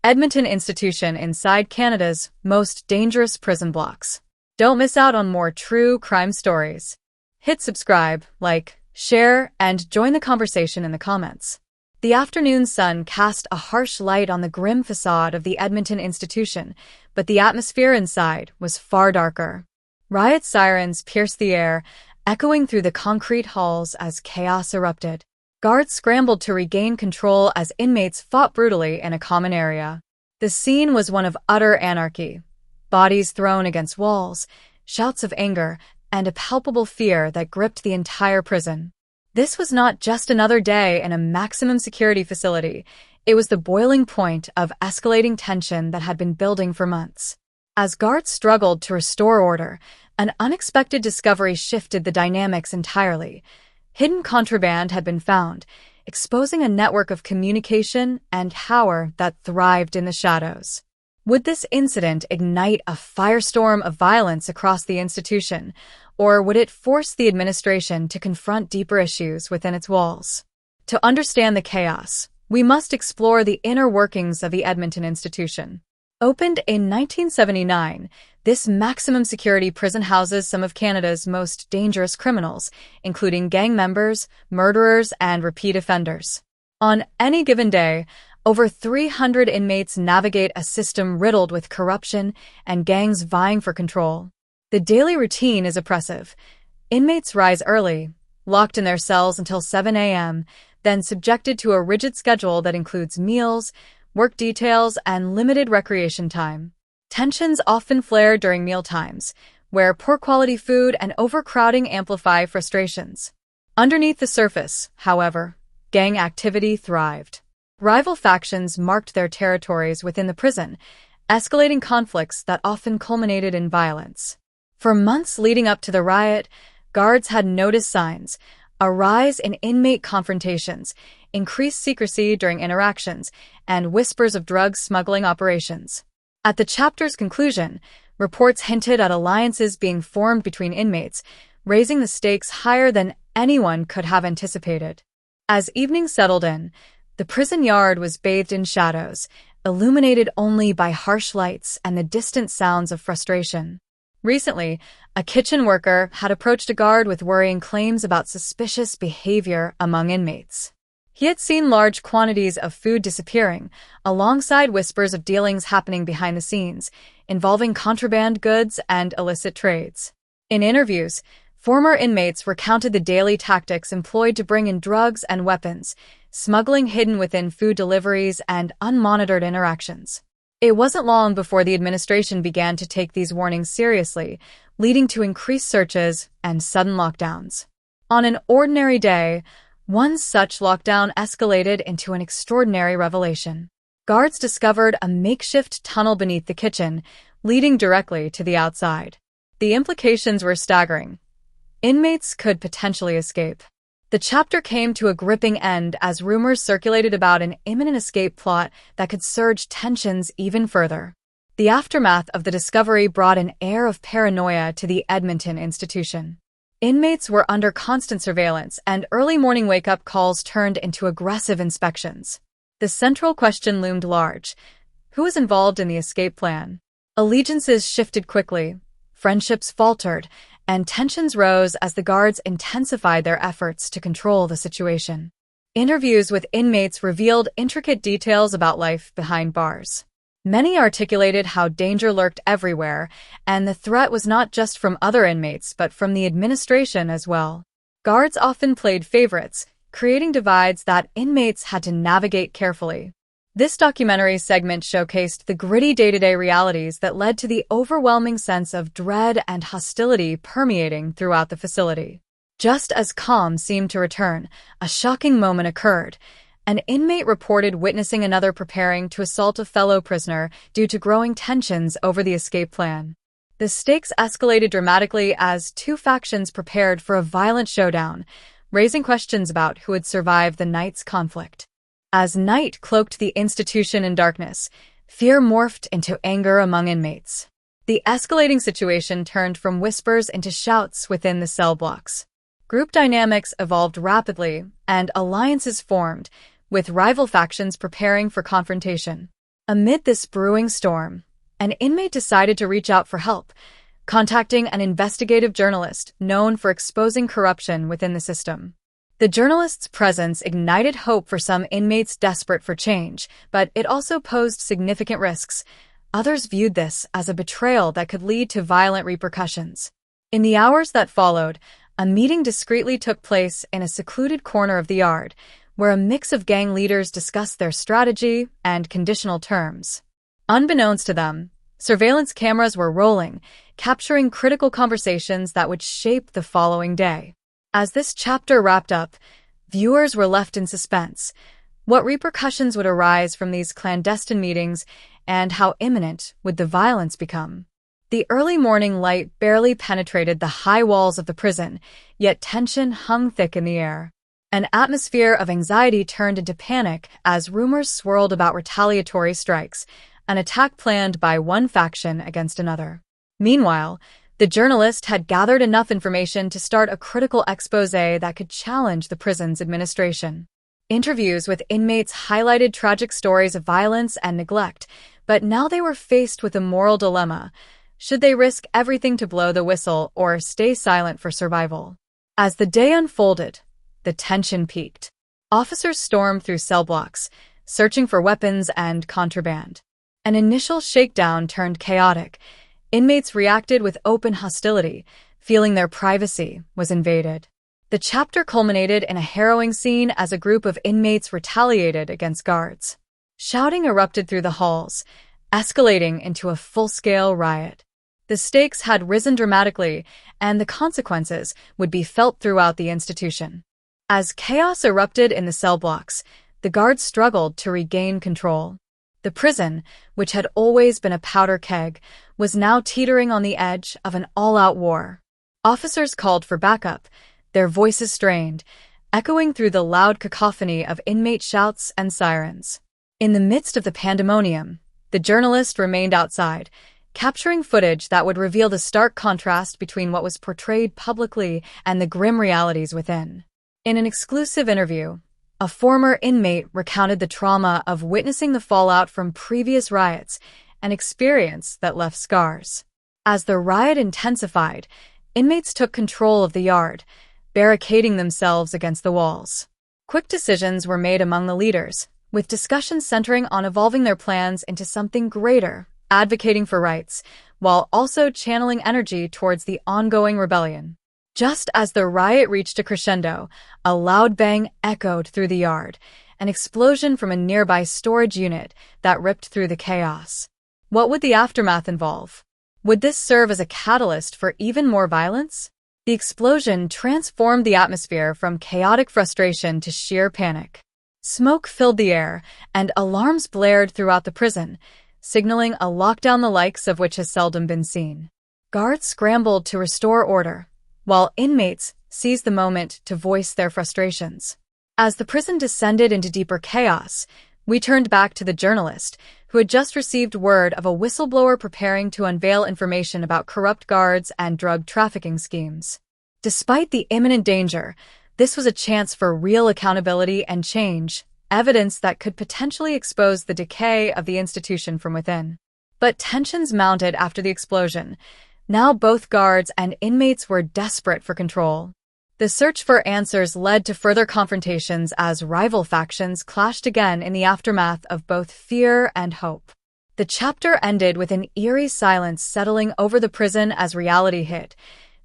Edmonton Institution inside Canada's most dangerous prison blocks. Don't miss out on more true crime stories. Hit subscribe, like, share, and join the conversation in the comments. The afternoon sun cast a harsh light on the grim facade of the Edmonton Institution, but the atmosphere inside was far darker. Riot sirens pierced the air, echoing through the concrete halls as chaos erupted. Guards scrambled to regain control as inmates fought brutally in a common area. The scene was one of utter anarchy. Bodies thrown against walls, shouts of anger, and a palpable fear that gripped the entire prison. This was not just another day in a maximum security facility. It was the boiling point of escalating tension that had been building for months. As guards struggled to restore order, an unexpected discovery shifted the dynamics entirely. Hidden contraband had been found, exposing a network of communication and power that thrived in the shadows. Would this incident ignite a firestorm of violence across the institution, or would it force the administration to confront deeper issues within its walls? To understand the chaos, we must explore the inner workings of the Edmonton Institution. Opened in 1979, this maximum security prison houses some of Canada's most dangerous criminals, including gang members, murderers, and repeat offenders. On any given day, over 300 inmates navigate a system riddled with corruption and gangs vying for control. The daily routine is oppressive. Inmates rise early, locked in their cells until 7 a.m., then subjected to a rigid schedule that includes meals, work details, and limited recreation time. Tensions often flare during meal times, where poor quality food and overcrowding amplify frustrations. Underneath the surface, however, gang activity thrived. Rival factions marked their territories within the prison, escalating conflicts that often culminated in violence. For months leading up to the riot, guards had noticed signs: a rise in inmate confrontations, increased secrecy during interactions, and whispers of drug smuggling operations. At the chapter's conclusion, reports hinted at alliances being formed between inmates, raising the stakes higher than anyone could have anticipated. As evening settled in, the prison yard was bathed in shadows, illuminated only by harsh lights and the distant sounds of frustration. Recently, a kitchen worker had approached a guard with worrying claims about suspicious behavior among inmates. He had seen large quantities of food disappearing, alongside whispers of dealings happening behind the scenes, involving contraband goods and illicit trades. In interviews, former inmates recounted the daily tactics employed to bring in drugs and weapons, smuggling hidden within food deliveries and unmonitored interactions. It wasn't long before the administration began to take these warnings seriously, leading to increased searches and sudden lockdowns. On an ordinary day, one such lockdown escalated into an extraordinary revelation. Guards discovered a makeshift tunnel beneath the kitchen, leading directly to the outside. The implications were staggering. Inmates could potentially escape. The chapter came to a gripping end as rumors circulated about an imminent escape plot that could surge tensions even further. The aftermath of the discovery brought an air of paranoia to the Edmonton Institution. Inmates were under constant surveillance, and early morning wake-up calls turned into aggressive inspections. The central question loomed large: who was involved in the escape plan? Allegiances shifted quickly, friendships faltered, and tensions rose as the guards intensified their efforts to control the situation. Interviews with inmates revealed intricate details about life behind bars. Many articulated how danger lurked everywhere, and the threat was not just from other inmates but from the administration as well. Guards often played favorites, creating divides that inmates had to navigate carefully. This documentary segment showcased the gritty day-to-day realities that led to the overwhelming sense of dread and hostility permeating throughout the facility. Just as calm seemed to return, a shocking moment occurred. An inmate reported witnessing another preparing to assault a fellow prisoner due to growing tensions over the escape plan. The stakes escalated dramatically as two factions prepared for a violent showdown, raising questions about who would survive the night's conflict. As night cloaked the institution in darkness, fear morphed into anger among inmates. The escalating situation turned from whispers into shouts within the cell blocks. Group dynamics evolved rapidly, and alliances formed, with rival factions preparing for confrontation. Amid this brewing storm, an inmate decided to reach out for help, contacting an investigative journalist known for exposing corruption within the system. The journalist's presence ignited hope for some inmates desperate for change, but it also posed significant risks. Others viewed this as a betrayal that could lead to violent repercussions. In the hours that followed, a meeting discreetly took place in a secluded corner of the yard, where a mix of gang leaders discussed their strategy and conditional terms. Unbeknownst to them, surveillance cameras were rolling, capturing critical conversations that would shape the following day. As this chapter wrapped up, viewers were left in suspense. What repercussions would arise from these clandestine meetings, and how imminent would the violence become? The early morning light barely penetrated the high walls of the prison, yet tension hung thick in the air. An atmosphere of anxiety turned into panic as rumors swirled about retaliatory strikes, an attack planned by one faction against another. Meanwhile, the journalist had gathered enough information to start a critical exposé that could challenge the prison's administration. Interviews with inmates highlighted tragic stories of violence and neglect, but now they were faced with a moral dilemma. Should they risk everything to blow the whistle or stay silent for survival? As the day unfolded, the tension peaked. Officers stormed through cell blocks, searching for weapons and contraband. An initial shakedown turned chaotic. Inmates reacted with open hostility, feeling their privacy was invaded. The chapter culminated in a harrowing scene as a group of inmates retaliated against guards. Shouting erupted through the halls, escalating into a full-scale riot. The stakes had risen dramatically, and the consequences would be felt throughout the institution. As chaos erupted in the cell blocks, the guards struggled to regain control. The prison, which had always been a powder keg, was now teetering on the edge of an all-out war. Officers called for backup, their voices strained, echoing through the loud cacophony of inmate shouts and sirens. In the midst of the pandemonium, the journalist remained outside, capturing footage that would reveal the stark contrast between what was portrayed publicly and the grim realities within. In an exclusive interview, a former inmate recounted the trauma of witnessing the fallout from previous riots, an experience that left scars. As the riot intensified, inmates took control of the yard, barricading themselves against the walls. Quick decisions were made among the leaders, with discussions centering on evolving their plans into something greater, advocating for rights, while also channeling energy towards the ongoing rebellion. Just as the riot reached a crescendo, a loud bang echoed through the yard, an explosion from a nearby storage unit that ripped through the chaos. What would the aftermath involve? Would this serve as a catalyst for even more violence? The explosion transformed the atmosphere from chaotic frustration to sheer panic. Smoke filled the air, and alarms blared throughout the prison, signaling a lockdown the likes of which has seldom been seen. Guards scrambled to restore order, while inmates seized the moment to voice their frustrations. As the prison descended into deeper chaos, we turned back to the journalist, who had just received word of a whistleblower preparing to unveil information about corrupt guards and drug trafficking schemes. Despite the imminent danger, this was a chance for real accountability and change, evidence that could potentially expose the decay of the institution from within. But tensions mounted after the explosion. Now both guards and inmates were desperate for control. The search for answers led to further confrontations as rival factions clashed again in the aftermath of both fear and hope. The chapter ended with an eerie silence settling over the prison as reality hit.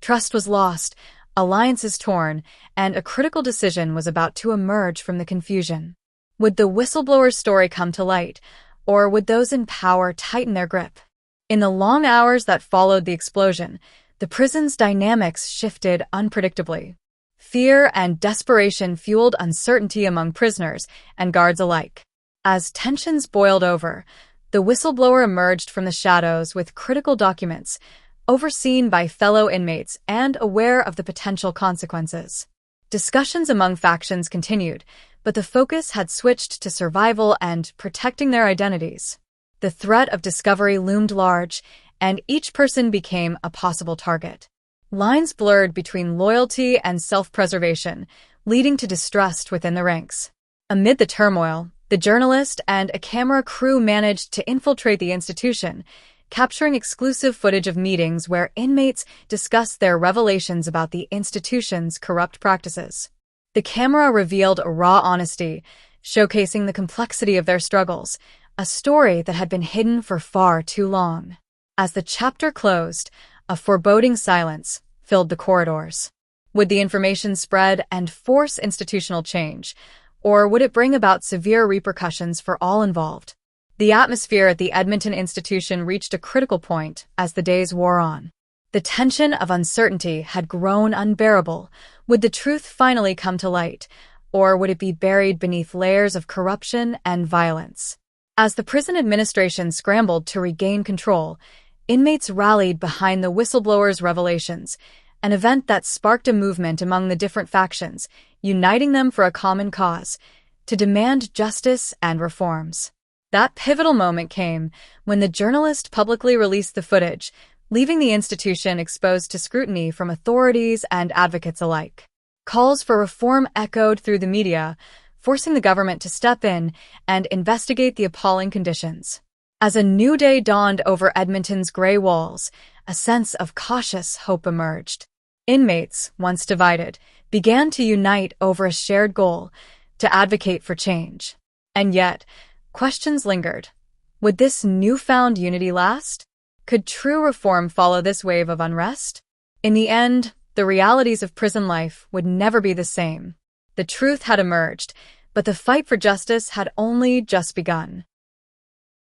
Trust was lost, alliances torn, and a critical decision was about to emerge from the confusion. Would the whistleblower's story come to light, or would those in power tighten their grip? In the long hours that followed the explosion, the prison's dynamics shifted unpredictably. Fear and desperation fueled uncertainty among prisoners and guards alike. As tensions boiled over, the whistleblower emerged from the shadows with critical documents, overseen by fellow inmates and aware of the potential consequences. Discussions among factions continued, but the focus had switched to survival and protecting their identities. The threat of discovery loomed large, and each person became a possible target. Lines blurred between loyalty and self-preservation, leading to distrust within the ranks. Amid the turmoil, The journalist and a camera crew managed to infiltrate the institution, capturing exclusive footage of meetings where inmates discussed their revelations about the institution's corrupt practices. The camera revealed raw honesty, showcasing the complexity of their struggles, a story that had been hidden for far too long. As the chapter closed, a foreboding silence filled the corridors. Would the information spread and force institutional change, or would it bring about severe repercussions for all involved? The atmosphere at the Edmonton Institution reached a critical point as the days wore on. The tension of uncertainty had grown unbearable. Would the truth finally come to light, or would it be buried beneath layers of corruption and violence? As the prison administration scrambled to regain control, inmates rallied behind the whistleblower's revelations, an event that sparked a movement among the different factions, uniting them for a common cause, to demand justice and reforms. That pivotal moment came when the journalist publicly released the footage, leaving the institution exposed to scrutiny from authorities and advocates alike. Calls for reform echoed through the media, forcing the government to step in and investigate the appalling conditions. As a new day dawned over Edmonton's gray walls, a sense of cautious hope emerged. Inmates, once divided, began to unite over a shared goal: to advocate for change. And yet, questions lingered. Would this newfound unity last? Could true reform follow this wave of unrest? In the end, the realities of prison life would never be the same. The truth had emerged, but the fight for justice had only just begun.